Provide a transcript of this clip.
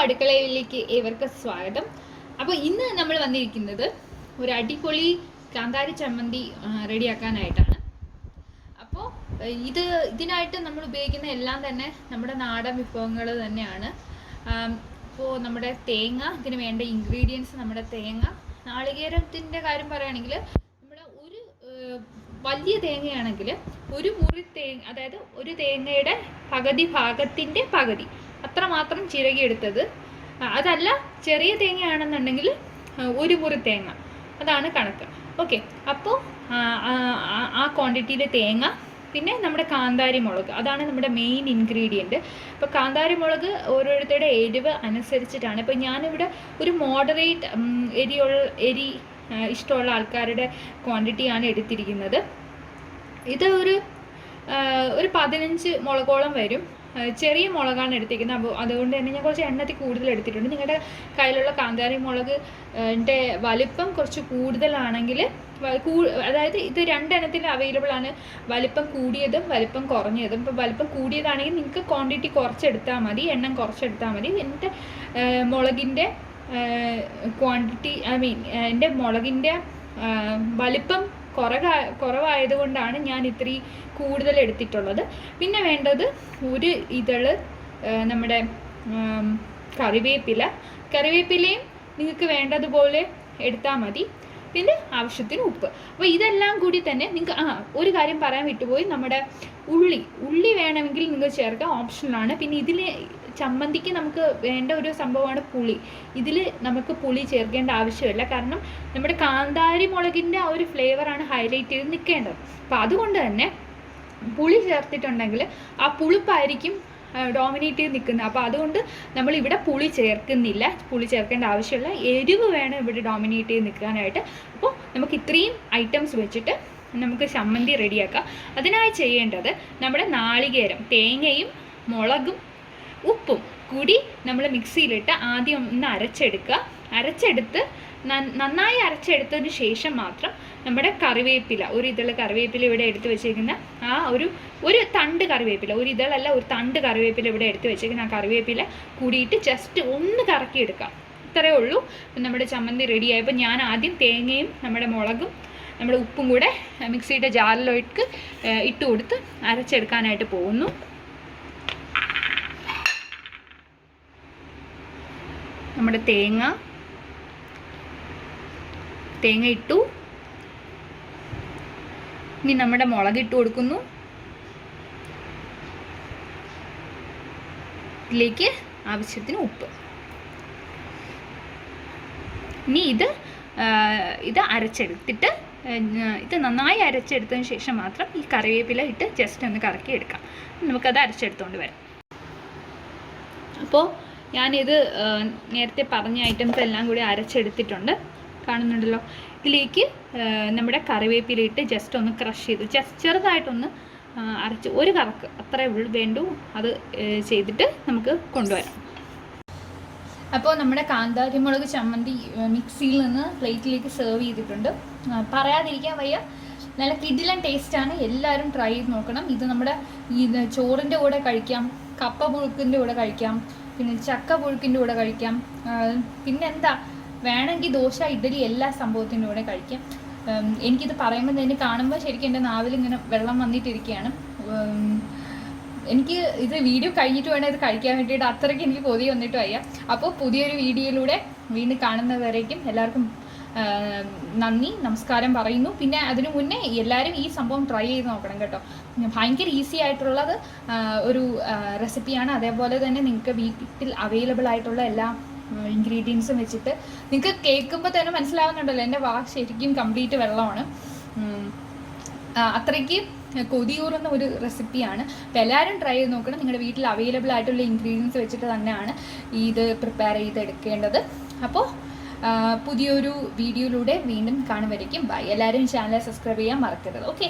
അടുക്കളയിലേക്ക് ഏവർക്കും സ്വാഗതം. അപ്പോൾ ഇന്ന് നമ്മൾ വന്നിരിക്കുന്നത് ഒരു അടിപൊളി കാന്താരി ചമ്മന്തി റെഡിയാക്കാനായിട്ടാണ്. അപ്പോൾ ഇതിനായിട്ട് നമ്മൾ ഉപയോഗിക്കുന്ന എല്ലാം തന്നെ നമ്മുടെ നാടൻ വിഭവങ്ങൾ തന്നെയാണ്. അപ്പോൾ നമ്മുടെ തേങ്ങ, ഇതിന് വേണ്ട ഇൻഗ്രീഡിയൻസ് നമ്മുടെ തേങ്ങ, നാളികേരത്തിൻ്റെ കാര്യം പറയുകയാണെങ്കിൽ നമ്മുടെ ഒരു വലിയ തേങ്ങയാണെങ്കിൽ ഒരു മുറി തേങ്ങ, അതായത് ഒരു തേങ്ങയുടെ ഭാഗത്തിൻ്റെ പകുതി അത്രമാത്രം ചിരകിയെടുത്തത്. അതല്ല, ചെറിയ തേങ്ങയാണെന്നുണ്ടെങ്കിൽ ഒരു മുറി തേങ്ങ, അതാണ് കണക്ക്. ഓക്കെ, അപ്പോൾ ആ ക്വാണ്ടിറ്റിയിൽ തേങ്ങ, പിന്നെ നമ്മുടെ കാന്താരി മുളക്, അതാണ് നമ്മുടെ മെയിൻ ഇൻഗ്രീഡിയൻറ്റ്. ഇപ്പോൾ കാന്താരി മുളക് ഓരോരുത്തരുടെ എരിവ് അനുസരിച്ചിട്ടാണ്. ഇപ്പോൾ ഞാനിവിടെ ഒരു മോഡറേറ്റ് എരി ഇഷ്ടമുള്ള ആൾക്കാരുടെ ക്വാണ്ടിറ്റിയാണ് എടുത്തിരിക്കുന്നത്. ഇത് ഒരു 15 മുളകോളം വരും. ചെറിയ മുളകാണ് എടുത്തിരിക്കുന്നത്. അപ്പോൾ അതുകൊണ്ട് തന്നെ ഞാൻ കുറച്ച് എണ്ണത്തിൽ കൂടുതൽ എടുത്തിട്ടുണ്ട്. നിങ്ങളുടെ കയ്യിലുള്ള കാന്താരി മുളകിൻ്റെ വലിപ്പം കുറച്ച് കൂടുതലാണെങ്കിൽ, അതായത് ഇത് രണ്ടെണ്ണത്തിൽ അവൈലബിൾ ആണ്, വലിപ്പം കൂടിയതും വലിപ്പം കുറഞ്ഞതും. ഇപ്പോൾ വലിപ്പം കൂടിയതാണെങ്കിൽ നിങ്ങൾക്ക് ക്വാണ്ടിറ്റി കുറച്ചെടുത്താൽ മതി, എണ്ണം കുറച്ചെടുത്താൽ മതി. എന്നിട്ട് മുളകിൻ്റെ ക്വാണ്ടിറ്റി, എൻ്റെ മുളകിൻ്റെ വലിപ്പം കുറവായതുകൊണ്ടാണ് ഞാൻ ഇത്തിരി കൂടുതൽ എടുത്തിട്ടുള്ളത്. പിന്നെ വേണ്ടത് ഒരു ഇതള് നമ്മുടെ കറിവേപ്പിലയും നിങ്ങൾക്ക് വേണ്ടതുപോലെ എടുത്താൽ മതി. പിന്നെ ആവശ്യത്തിന് ഉപ്പ്. അപ്പോൾ ഇതെല്ലാം കൂടി തന്നെ നിങ്ങൾക്ക് ഒരു കാര്യം പറയാൻ വിട്ടുപോയി, നമ്മുടെ ഉള്ളി വേണമെങ്കിൽ നിങ്ങൾ ചേർക്കാം, ഓപ്ഷനിലാണ്. പിന്നെ ഇതിൽ ചമ്മന്തിക്ക് നമുക്ക് വേണ്ട ഒരു സംഭവമാണ് പുളി. ഇതിൽ നമുക്ക് പുളി ചേർക്കേണ്ട ആവശ്യമില്ല, കാരണം നമ്മുടെ കാന്താരി മുളകിൻ്റെ ആ ഒരു ഫ്ലേവറാണ് ഹൈലൈറ്റ് ചെയ്ത് നിൽക്കേണ്ടത്. അപ്പോൾ അതുകൊണ്ട് തന്നെ പുളി ചേർത്തിട്ടുണ്ടെങ്കിൽ ആ പുളിപ്പായിരിക്കും ഡോമിനേറ്റ് ചെയ്ത് നിൽക്കുന്നത്. അപ്പോൾ അതുകൊണ്ട് നമ്മൾ ഇവിടെ പുളി ചേർക്കുന്നില്ല, പുളി ചേർക്കേണ്ട ആവശ്യമില്ല. എരിവ് വേണം ഇവിടെ ഡോമിനേറ്റ് ചെയ്ത് നിൽക്കാനായിട്ട്. അപ്പോൾ നമുക്ക് ഇത്രയും ഐറ്റംസ് വെച്ചിട്ട് നമുക്ക് ചമ്മന്തി റെഡിയാക്കാം. അതിനായി ചെയ്യേണ്ടത് നമ്മുടെ നാളികേരം, തേങ്ങയും മുളകും ഉപ്പും കൂടി നമ്മൾ മിക്സിയിലിട്ട് ആദ്യം ഒന്ന് അരച്ചെടുത്ത് നന്നായി അരച്ചെടുത്തതിന് ശേഷം മാത്രം നമ്മുടെ കറിവേപ്പില, ഒരു ഇതള് കറിവേപ്പില ഇവിടെ എടുത്ത് വെച്ചേക്കുന്ന ആ ഒരു തണ്ട് കറിവേപ്പില, ഒരു ഇതളല്ല, ഒരു തണ്ട് കറിവേപ്പില ഇവിടെ എടുത്ത് വെച്ചേക്കുന്ന ആ കറിവേപ്പില കൂടിയിട്ട് ജസ്റ്റ് ഒന്ന് കറക്കിയെടുക്കാം. ഇത്രയേ ഉള്ളൂ. നമ്മുടെ ചമ്മന്തി റെഡിയായപ്പോൾ ഞാൻ ആദ്യം തേങ്ങയും നമ്മുടെ മുളകും നമ്മുടെ ഉപ്പും കൂടെ മിക്സിയുടെ ജാറിലേക്ക് ഇട്ട് കൊടുത്ത് അരച്ചെടുക്കാനായിട്ട് പോകുന്നു. നമ്മുടെ തേങ്ങ ഇട്ടു. ഇനി നമ്മുടെ മുളക് ഇട്ട് കൊടുക്കുന്നു. ഇതിലേക്ക് ആവശ്യത്തിന് ഉപ്പ്. ഇനി ഇത് അരച്ചെടുത്തിട്ട്, ഇത് നന്നായി അരച്ചെടുത്തതിന് ശേഷം മാത്രം ഈ കറിവേപ്പില ഇട്ട് ജസ്റ്റ് ഒന്ന് കറക്കി എടുക്കാം. നമുക്കത് അരച്ചെടുത്തുകൊണ്ട് വരാം. അപ്പോൾ ഞാനിത് നേരത്തെ പറഞ്ഞ ഐറ്റംസ് എല്ലാം കൂടി അരച്ചെടുത്തിട്ടുണ്ട്, കാണുന്നുണ്ടല്ലോ. ഇതിലേക്ക് നമ്മുടെ കറിവേപ്പില ഇട്ട് ജസ്റ്റ് ഒന്ന് ക്രഷ് ചെയ്ത് ചെറുതായിട്ടൊന്ന് അരച്ച്, ഒരു കറക്ക് അത്രേ വേണ്ടൂ. അത് ചെയ്തിട്ട് നമുക്ക് കൊണ്ടുവരാം. അപ്പോൾ നമ്മുടെ കാന്താരി മുളക് ചമ്മന്തി മിക്സിയിൽ നിന്ന് പ്ലേറ്റിലേക്ക് സെർവ് ചെയ്തിട്ടുണ്ട്. പറയാതിരിക്കാൻ വയ്യ, നല്ല കിടിലൻ ടേസ്റ്റാണ്. എല്ലാവരും ട്രൈ ചെയ്ത് നോക്കണം. ഇത് നമ്മുടെ ചോറിൻ്റെ കൂടെ കഴിക്കാം, കപ്പ പുഴുക്കിൻ്റെ കൂടെ കഴിക്കാം, പിന്നെ ചക്ക പുഴുക്കിൻ്റെ കൂടെ കഴിക്കാം, പിന്നെ എന്താ വേണമെങ്കിൽ ദോശ, ഇഡ്ഡലി, എല്ലാ സംഭവത്തിൻ്റെ കൂടെ കഴിക്കാം. എനിക്കിത് പറയുമ്പോൾ തന്നെ കാണുമ്പോൾ ശരിക്കും എൻ്റെ നാവിലിങ്ങനെ വെള്ളം വന്നിട്ടിരിക്കുകയാണ്. എനിക്ക് ഇത് വീഡിയോ കഴിഞ്ഞിട്ട് വേണം ഇത് കഴിക്കാൻ വേണ്ടിയിട്ട്, അത്രയ്ക്ക് എനിക്ക് കൊതി വന്നിട്ട് വയ്യ. അപ്പോൾ പുതിയൊരു വീഡിയോയിലൂടെ വീണ്ടും കാണുന്നവരേക്കും എല്ലാവർക്കും നന്ദി, നമസ്കാരം പറയുന്നു. പിന്നെ അതിനു മുന്നേ എല്ലാവരും ഈ സംഭവം ട്രൈ ചെയ്ത് നോക്കണം കേട്ടോ. ഭയങ്കര ഈസി ആയിട്ടുള്ളത് ഒരു റെസിപ്പിയാണ്. അതേപോലെ തന്നെ നിങ്ങൾക്ക് വീട്ടിൽ അവൈലബിൾ ആയിട്ടുള്ള എല്ലാ ഇൻഗ്രീഡിയൻസും വെച്ചിട്ട് നിങ്ങൾക്ക് കേൾക്കുമ്പോൾ തന്നെ മനസ്സിലാവുന്നുണ്ടല്ലോ, എൻ്റെ വാക്ക് ശരിക്കും കംപ്ലീറ്റ് വെള്ളമാണ്. അത്രയ്ക്ക് കൊതിയൂറുന്ന ഒരു റെസിപ്പിയാണ്. അപ്പോൾ എല്ലാവരും ട്രൈ ചെയ്ത് നോക്കണം. നിങ്ങളുടെ വീട്ടിൽ അവൈലബിൾ ആയിട്ടുള്ള ഇൻഗ്രീഡിയൻസ് വെച്ചിട്ട് തന്നെയാണ് ഇത് പ്രിപ്പയർ ചെയ്തെടുക്കേണ്ടത്. അപ്പോൾ പുതിയൊരു വീഡിയോയിലൂടെ വീണ്ടും കാണുമായിരിക്കും. ബൈ. എല്ലാവരും ചാനൽ സബ്സ്ക്രൈബ് ചെയ്യാൻ മറക്കരുത്. ഓക്കെ.